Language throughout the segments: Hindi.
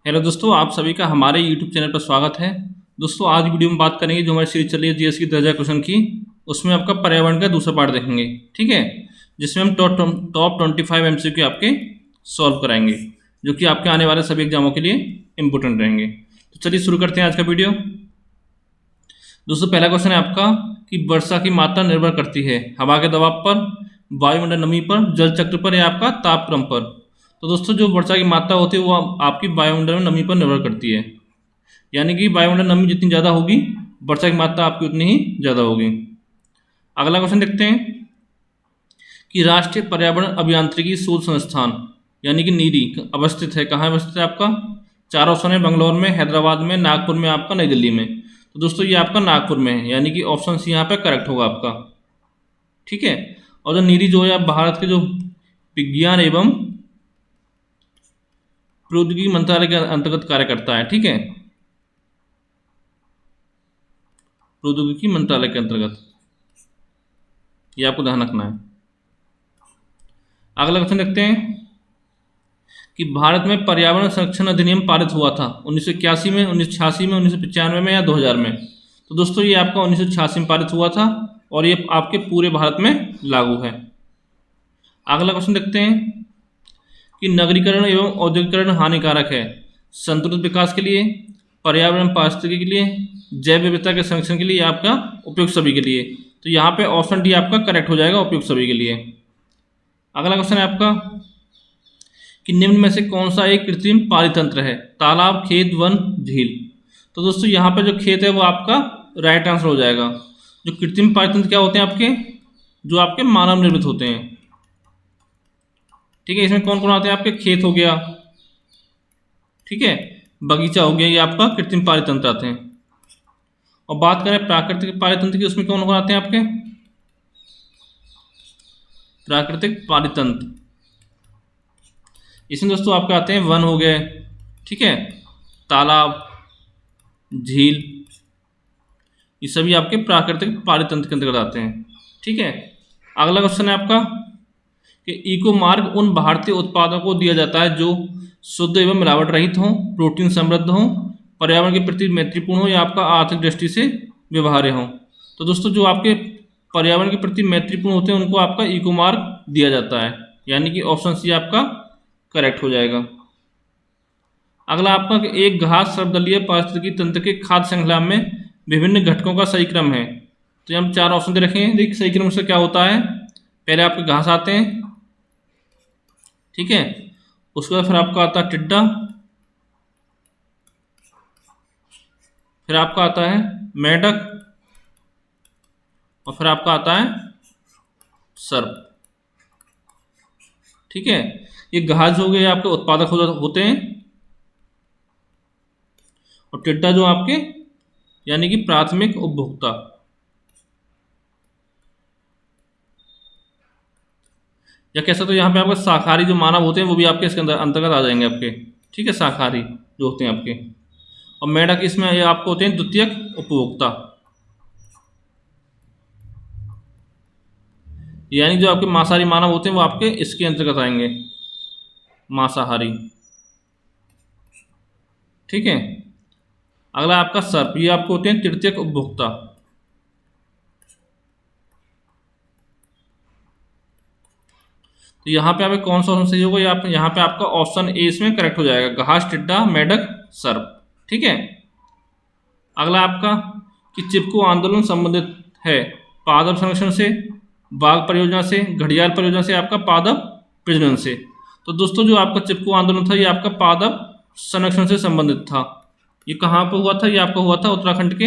हेलो दोस्तों, आप सभी का हमारे यूट्यूब चैनल पर स्वागत है। दोस्तों, आज वीडियो में बात करेंगे जो हमारी सीरीज चली है जीएस की 10,000 क्वेश्चन की। उसमें आपका पर्यावरण का दूसरा पार्ट देखेंगे, ठीक है। जिसमें हम टॉप 25 एमसीक्यू आपके सॉल्व कराएंगे, जो कि आपके आने वाले सभी एग्जामों के लिए इम्पोर्टेंट रहेंगे। तो चलिए शुरू करते हैं आज का वीडियो। दोस्तों, पहला क्वेश्चन है आपका कि वर्षा की मात्रा निर्भर करती है हवा के दबाव पर, वायुमंडल नमी पर, जल चक्र पर या आपका तापक्रम पर। तो दोस्तों, जो वर्षा की मात्रा होती है वो आपकी वायुमंडल में नमी पर निर्भर करती है। यानी कि वायुमंडल नमी जितनी ज़्यादा होगी, वर्षा की मात्रा आपकी उतनी ही ज़्यादा होगी। अगला क्वेश्चन देखते हैं कि राष्ट्रीय पर्यावरण अभियांत्रिकी शोध संस्थान यानी कि नीरी अवस्थित है, कहाँ अवस्थित है आपका? चार ऑप्शन है, बंगलौर में, हैदराबाद में, नागपुर में, आपका नई दिल्ली में। तो दोस्तों, ये आपका नागपुर में है, यानी कि ऑप्शन सी यहाँ पे करेक्ट होगा आपका, ठीक है। और जो नीरी जो है भारत के जो विज्ञान एवं प्रौद्योगिकी मंत्रालय के अंतर्गत कार्य करता है, ठीक है। प्रौद्योगिकी मंत्रालय के अंतर्गत, ये आपको ध्यान रखना है। अगला क्वेश्चन देखते हैं कि भारत में पर्यावरण संरक्षण अधिनियम पारित हुआ था 1981 में, 1986 में, 1995 में या 2000 में। तो दोस्तों, ये आपका 1986 में पारित हुआ था और ये आपके पूरे भारत में लागू है। अगला क्वेश्चन देखते हैं कि नगरीकरण एवं औद्योगिकरण हानिकारक है संतुलित विकास के लिए, पर्यावरण पारिस्थितिकी के लिए, जैव विविधता के संरक्षण के लिए या आपका उपयुक्त सभी के लिए। तो यहाँ पे ऑप्शन डी आपका करेक्ट हो जाएगा, उपयुक्त सभी के लिए। अगला क्वेश्चन है आपका कि निम्न में से कौन सा एक कृत्रिम पारितंत्र है? तालाब, खेत, वन, झील। तो दोस्तों, यहाँ पे जो खेत है वो आपका राइट आंसर हो जाएगा। जो कृत्रिम पारितंत्र क्या होते हैं आपके? जो आपके मानव निर्मित होते हैं, ठीक है। इसमें कौन कौन आते हैं आपके? खेत हो गया, ठीक है, बगीचा हो गया, ये आपका कृत्रिम पारितंत्र आते हैं। और बात करें प्राकृतिक पारितंत्र की, उसमें कौन कौन आते हैं आपके? प्राकृतिक पारितंत्र, इसमें दोस्तों आपके आते हैं वन हो गए, ठीक है, तालाब, झील, ये सभी आपके प्राकृतिक पारितंत्र के अंतर्गत आते हैं, ठीक है। अगला क्वेश्चन है आपका कि इको मार्क उन भारतीय उत्पादों को दिया जाता है जो शुद्ध एवं मिलावट रहित हों, प्रोटीन समृद्ध हों, पर्यावरण के प्रति मैत्रीपूर्ण हो या आपका आर्थिक दृष्टि से व्यवहार्य हो। तो दोस्तों, जो आपके पर्यावरण के प्रति मैत्रीपूर्ण होते हैं उनको आपका इको मार्क दिया जाता है, यानी कि ऑप्शन सी आपका करेक्ट हो जाएगा। अगला आपका कि एक घास सर्वदलीय पारिस्थितिकी तंत्र के खाद्य श्रृंखला में विभिन्न घटकों का सही क्रम है। तो हम चार ऑप्शन दे रखे हैं, देखिए सही क्रम से क्या होता है। पहले आपके घास आते हैं, ठीक है, उसके बाद फिर आपका आता है टिड्डा, फिर आपका आता है मेंढक, और फिर आपका आता है सर्प, ठीक है। ये घास हो गए आपके उत्पादक होते हैं, और टिड्डा जो आपके यानी कि प्राथमिक उपभोक्ता। या कह सकते हो यहाँ पे आपके शाकाहारी जो मानव होते हैं वो भी आपके इसके अंदर अंतर्गत आ जाएंगे आपके, ठीक है, शाकाहारी जो होते हैं आपके। और मेंढक इसमें ये आपको होते हैं द्वितीयक उपभोक्ता, यानी जो आपके मांसाहारी मानव होते हैं वो आपके इसके अंतर्गत आएंगे, मांसाहारी, ठीक है। अगला आपका सर्प, ये आपको होते हैं तृतीयक उपभोक्ता। तो यहाँ पे आपका कौन सा ऑप्शन सही होगा? यहाँ पे आपका ऑप्शन ए इसमें करेक्ट हो जाएगा, घास, टिड्डा, मेंढक, सर्प, ठीक है। अगला आपका कि चिपको आंदोलन संबंधित है पादप संरक्षण से, बाघ परियोजना से, घड़ियाल परियोजना से, आपका पादप प्रजनन से। तो दोस्तों, जो आपका चिपको आंदोलन था ये आपका पादप संरक्षण से संबंधित था। ये कहाँ पर हुआ था? ये आपका हुआ था उत्तराखंड के,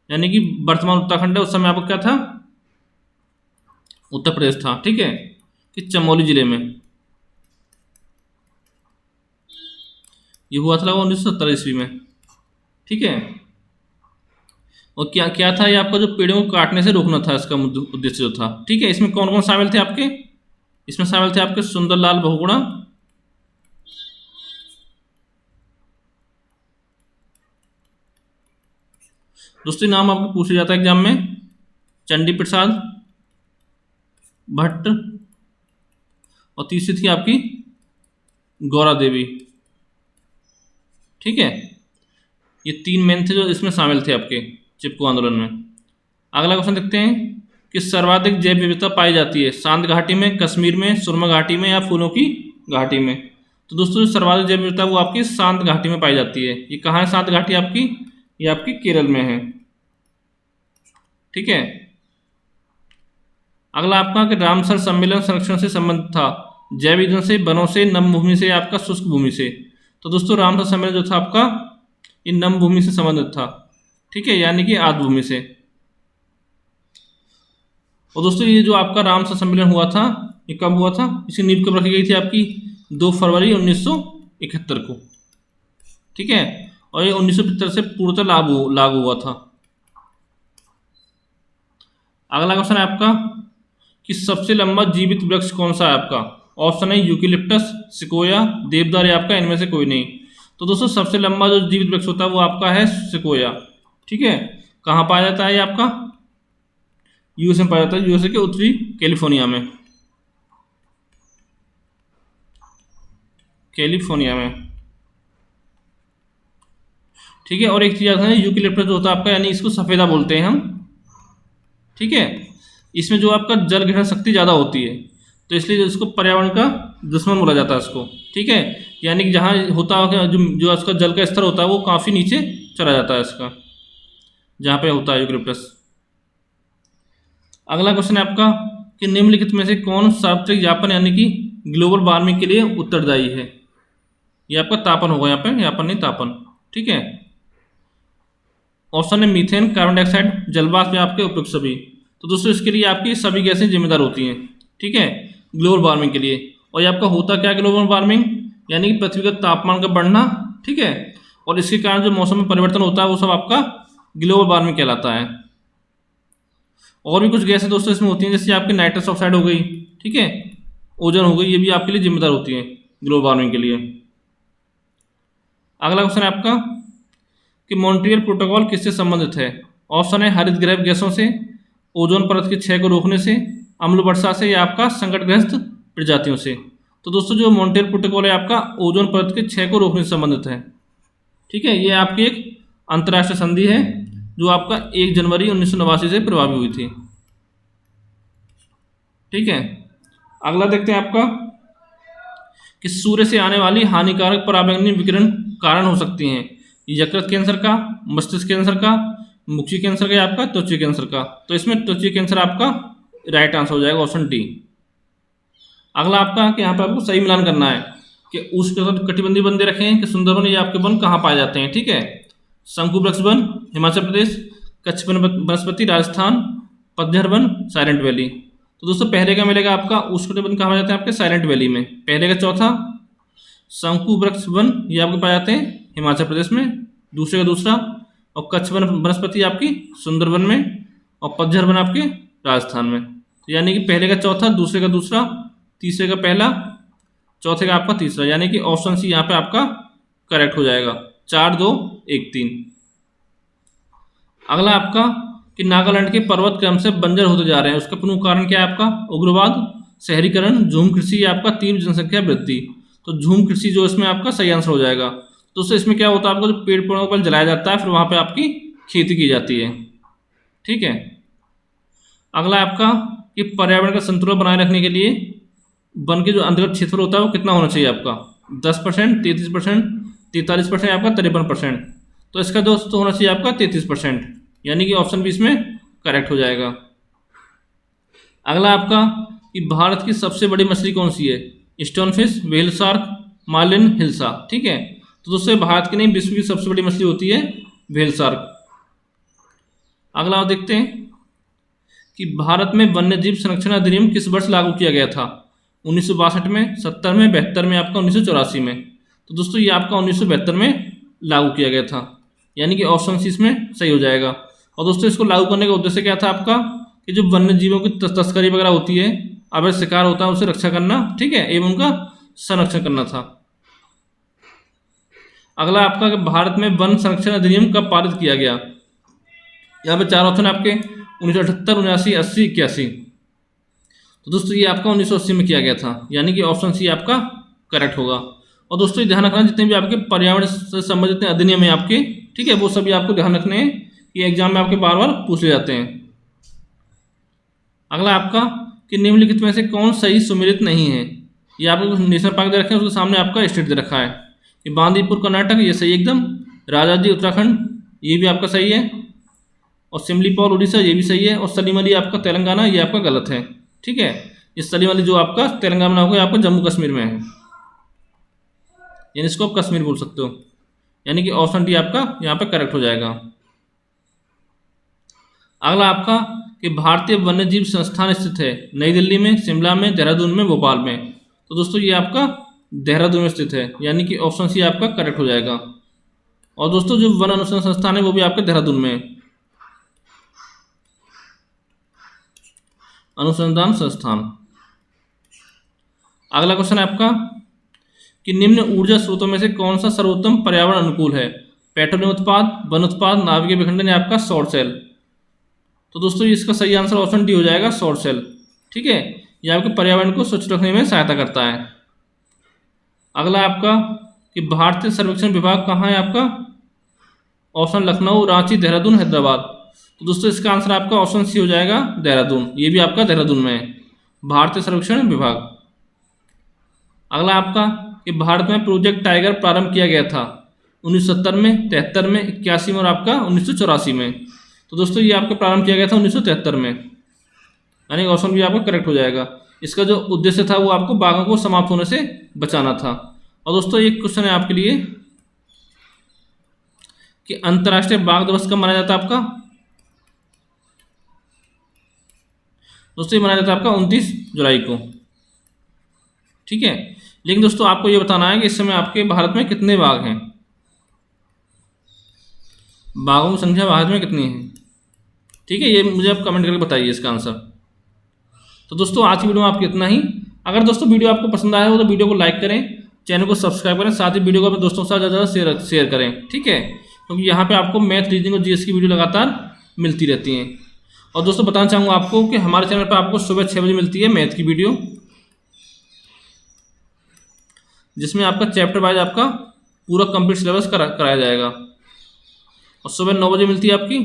यानी कि वर्तमान उत्तराखंड है, उस समय आपका क्या था? उत्तर प्रदेश था, ठीक है, कि चमोली जिले में ये हुआ था 1970 ईस्वी में, ठीक है। और क्या क्या था? ये आपका जो पेड़ों को काटने से रोकना था, इसका उद्देश्य जो था, ठीक है। इसमें कौन कौन शामिल थे आपके? इसमें शामिल थे आपके सुंदरलाल बहुगुणा, दोस्तों नाम आपको पूछा जाता है एग्जाम में, चंडी प्रसाद भट्ट, और तीसरी थी आपकी गौरा देवी, ठीक है, ये 3 मेन थे जो इसमें शामिल थे आपके चिपको आंदोलन में। अगला क्वेश्चन देखते हैं कि सर्वाधिक जैव विविधता पाई जाती है शांत घाटी में, कश्मीर में, सुरमा घाटी में या फूलों की घाटी में। तो दोस्तों जो सर्वाधिक जैव विविधता वो आपकी शांत घाटी में पाई जाती है। ये कहाँ है शांत घाटी आपकी? ये आपकी केरल में है। ठीक है, अगला आपका कि रामसर सम्मेलन संरक्षण से संबंधित था, जैव ईंधन से, वनों से, नम भूमि से, आपका शुष्क भूमि से। तो दोस्तों रामसर सम्मेलन जो था आपका ये नम भूमि से संबंधित था। ठीक है, यानी कि आर्द्र भूमि से। और दोस्तों ये जो आपका रामसर सम्मेलन हुआ था ये कब हुआ था? इसकी नींव कब रखी गई थी आपकी? 2 फरवरी 1971 को। ठीक है, और ये 1975 से पूर्णतः लागू हुआ था। अगला क्वेश्चन है आपका कि सबसे लंबा जीवित वृक्ष कौन सा है आपका? ऑप्शन है यूकेलिप्टस, सिकोया, देवदार या आपका इनमें से कोई नहीं। तो दोस्तों सबसे लंबा जो जीवित वृक्ष होता है वो आपका है सिकोया। ठीक है, कहाँ पाया जाता है ये आपका? यूएसए में पाया जाता है, यूएसए के उत्तरी कैलिफोर्निया में। ठीक है, और एक चीज आता है यूकेलिप्टस जो होता है आपका, यानी इसको सफेदा बोलते हैं हम। ठीक है, इसमें जो आपका जल ग्रहण शक्ति ज़्यादा होती है, तो इसलिए इसको पर्यावरण का दुश्मन बोला जाता है इसको। ठीक है, यानी कि जहाँ होता है जो इसका जल का स्तर होता है वो काफ़ी नीचे चला जाता है इसका, जहाँ पे होता है यूकेलिप्टस। अगला क्वेश्चन है आपका कि निम्नलिखित में से कौन सार्वत्रिक यापन यानी कि ग्लोबल वार्मिंग के लिए उत्तरदायी है? ये आपका तापन होगा, यहाँ पे यापन नहीं तापन। ठीक है, ऑप्शन है मीथेन, कार्बन डाइऑक्साइड, जलवाष्प या आपके उपयुक्त सभी। तो दोस्तों इसके लिए आपकी सभी गैसें जिम्मेदार होती हैं। ठीक है, ग्लोबल वार्मिंग के लिए। और ये आपका होता क्या ग्लोबल वार्मिंग? यानी कि पृथ्वी का तापमान का बढ़ना। ठीक है, और इसके कारण जो मौसम में परिवर्तन होता है वो सब आपका ग्लोबल वार्मिंग कहलाता है। और भी कुछ गैसें दोस्तों इसमें होती हैं, जैसे आपकी नाइट्रस ऑक्साइड हो गई, ठीक है, ओजोन हो गई, ये भी आपके लिए जिम्मेदार होती है ग्लोबल वार्मिंग के लिए। अगला क्वेश्चन है आपका कि मॉन्ट्रियल प्रोटोकॉल किससे संबंधित है? ऑप्शन है हरित गृह गैसों से, ओजोन परत के क्षय को रोकने से, अम्ल वर्षा से या आपका संकटग्रस्त प्रजातियों से। तो दोस्तों जो मॉन्ट्रियल प्रोटोकॉल है आपका ओजोन परत के क्षय को रोकने से संबंधित है। ठीक है, ये आपकी एक अंतर्राष्ट्रीय संधि है जो आपका 1 जनवरी 1989 से प्रभावी हुई थी। ठीक है, अगला देखते हैं आपका कि सूर्य से आने वाली हानिकारक पराबैंगनी विकिरण कारण हो सकती हैं यकृत कैंसर का, मस्तिष्क कैंसर का, मुखी कैंसर का या आपका त्वचा कैंसर का। तो इसमें त्वचा कैंसर आपका राइट आंसर हो जाएगा, ऑप्शन डी। अगला आपका कि यहाँ पर आपको सही मिलान करना है कि उष्णकटिबंधीय वन दे रखे हैं कि सुंदरबन ये आपके वन कहाँ पाए जाते हैं। ठीक है, शंकु वृक्ष वन हिमाचल प्रदेश, कच्छ वनस्पति राजस्थान, पतझड़ वन साइलेंट वैली। तो दोस्तों पहले का मिलेगा आपका उष्णकटिबंध कहाँ पाए जाते हैं? आपके साइलेंट वैली में। पहले का चौथा शंकु वृक्ष वन ये आपके पाए जाते हैं हिमाचल प्रदेश में, दूसरे का दूसरा, और कच्छ वनस्पति आपकी सुंदरबन में, और पतझड़ वन आपके राजस्थान में। तो यानी कि पहले का चौथा, दूसरे का दूसरा, तीसरे का पहला, चौथे का आपका तीसरा, यानी कि ऑप्शन सी यहाँ पे आपका करेक्ट हो जाएगा। 4, 2, 1, 3। अगला आपका कि नागालैंड के पर्वत क्रम से बंजर होते जा रहे हैं, उसका प्रमुख कारण क्या है आपका? उग्रवाद, शहरीकरण, झूम कृषि या आपका तीव्र जनसंख्या वृद्धि। तो झूम कृषि जो इसमें आपका सही आंसर हो जाएगा। दोस्तों इसमें क्या होता है आपका, जो पेड़ पौधों पर जलाया जाता है फिर वहाँ पे आपकी खेती की जाती है। ठीक है, अगला आपका कि पर्यावरण का संतुलन बनाए रखने के लिए वन के जो अंतर्गत क्षेत्र होता है वो कितना होना चाहिए आपका? 10%, 33%, 43% आपका 53%। तो इसका दोस्तों होना चाहिए आपका 33%, यानी कि ऑप्शन बी इसमें करेक्ट हो जाएगा। अगला आपका कि भारत की सबसे बड़ी मछली कौन सी है? Stonefish, whale shark, marlin, hilsa. ठीक है, तो दोस्तों भारत की नहीं विश्व की सबसे बड़ी मछली होती है व्हेल शार्क। अगला आप देखते हैं कि भारत में वन्यजीव संरक्षण अधिनियम किस वर्ष लागू किया गया था? 1962 में, 70 में, 72 में, आपका 1984 में। तो दोस्तों ये आपका 1972 में लागू किया गया था, यानी कि ऑप्शन सी इसमें सही हो जाएगा। और दोस्तों इसको लागू करने का उद्देश्य क्या था आपका कि जो वन्य जीवों की तस्करी वगैरह होती है, अवैध शिकार होता है, उसे रक्षा करना, ठीक है, एवं उनका संरक्षण करना था। अगला आपका कि भारत में वन संरक्षण अधिनियम कब पारित किया गया? यहाँ पे 4 ऑप्शन आपके 1978, 79, 80, 81। तो दोस्तों ये आपका 1980 में किया गया था, यानी कि ऑप्शन सी आपका करेक्ट होगा। और दोस्तों ये ध्यान रखना, जितने भी आपके पर्यावरण से संबंधित जितने अधिनियम है आपके, ठीक है, वो सभी आपको ध्यान रखने हैं, ये एग्जाम में आपके बार बार पूछ ले जाते हैं। अगला आपका कि निम्नलिखित में से कौन सही सुमेलित नहीं है। ये आपको नेशनल पार्क दे रखे हैं, उसके सामने आपका स्टेट दे रखा है। ये बांदीपुर कर्नाटक, ये सही एकदम। राजाजी उत्तराखंड, ये भी आपका सही है। और सिमलीपाल उड़ीसा, ये भी सही है। और सलीमली आपका तेलंगाना, ये आपका गलत है। ठीक है, ये सलीमली जो आपका तेलंगाना में होगा, ये आपका जम्मू कश्मीर में है, यानी इसको आप कश्मीर बोल सकते हो। यानी कि ऑप्शन डी आपका यहाँ पे करेक्ट हो जाएगा। अगला आपका कि भारतीय वन्यजीव संस्थान स्थित है नई दिल्ली में, शिमला में, देहरादून में, भोपाल में। तो दोस्तों ये आपका देहरादून में स्थित है, यानी कि ऑप्शन सी आपका करेक्ट हो जाएगा। और दोस्तों जो वन अनुसंधान संस्थान है वो भी आपके देहरादून में है, अनुसंधान संस्थान। अगला क्वेश्चन है आपका कि निम्न ऊर्जा स्रोतों में से कौन सा सर्वोत्तम पर्यावरण अनुकूल है। पेट्रोलियम उत्पाद, वन उत्पाद, नाभिकीय विखंडन या आपका सौर सेल। तो दोस्तों इसका सही आंसर ऑप्शन डी हो जाएगा, सौर सेल। ठीक है, यह आपके पर्यावरण को स्वच्छ रखने में सहायता करता है। अगला आपका कि भारतीय सर्वेक्षण विभाग कहाँ है आपका। ऑप्शन लखनऊ, रांची, देहरादून, हैदराबाद। तो दोस्तों इसका आंसर आपका ऑप्शन सी हो जाएगा, देहरादून। ये भी आपका देहरादून में है, भारतीय सर्वेक्षण विभाग। अगला आपका कि भारत में प्रोजेक्ट टाइगर प्रारंभ किया गया था 1970 में, 73 में, 81 में और आपका 1984 में। तो दोस्तों ये आपका प्रारंभ किया गया था 1973 में, यानी ऑप्शन भी आपका करेक्ट हो जाएगा। इसका जो उद्देश्य था वो आपको बाघों को समाप्त होने से बचाना था। और दोस्तों एक क्वेश्चन है आपके लिए कि अंतर्राष्ट्रीय बाघ दिवस कब मनाया जाता है आपका। दोस्तों ये मनाया जाता है आपका 29 जुलाई को। ठीक है, लेकिन दोस्तों आपको ये बताना है कि इस समय आपके भारत में कितने बाघ हैं, बाघों की संख्या भारत में कितनी है। ठीक है, ये मुझे आप कमेंट करके बताइए इसका आंसर। तो दोस्तों आज की वीडियो में आपको इतना ही। अगर दोस्तों वीडियो आपको पसंद आया हो तो वीडियो को लाइक करें, चैनल को सब्सक्राइब करें, साथ ही वीडियो को अपने दोस्तों के साथ ज़्यादा शेयर करें। ठीक है, क्योंकि यहाँ पे आपको मैथ, रीजनिंग और जीएस की वीडियो लगातार मिलती रहती हैं। और दोस्तों बताना चाहूँगा आपको कि हमारे चैनल पर आपको सुबह 6 बजे मिलती है मैथ की वीडियो, जिसमें आपका चैप्टर वाइज आपका पूरा कंप्लीट सिलेबस कराया जाएगा। और सुबह 9 बजे मिलती है आपकी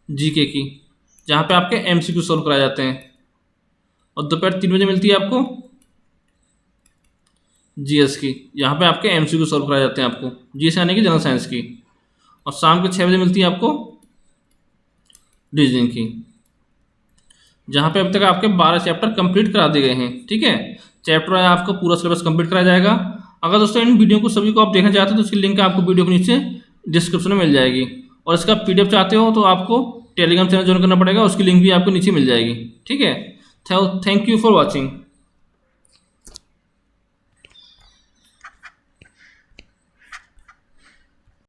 जीके की, जहाँ पे आपके एमसीक्यू सॉल्व कराए जाते हैं। और दोपहर 3 बजे मिलती है आपको जीएस की, यहाँ पे आपके एमसीक्यू सॉल्व कराए जाते हैं आपको, जीएस यानी कि जनरल साइंस की। और शाम के 6 बजे मिलती है आपको रीजनिंग की, जहाँ पे अब तक आपके 12 चैप्टर कंप्लीट करा दिए गए हैं। ठीक है, चैप्टर वाइज आपको पूरा सिलेबस कंप्लीट कराया जाएगा। अगर दोस्तों इन वीडियो को सभी को आप देखना चाहते हो तो उसकी लिंक आपको वीडियो के नीचे डिस्क्रिप्शन में मिल जाएगी। और इसका पीडीएफ चाहते हो तो आपको टेलीग्राम चैनल ज्वाइन करना पड़ेगा, उसकी लिंक भी आपको नीचे मिल जाएगी। ठीक है, थैंक यू फॉर वॉचिंग।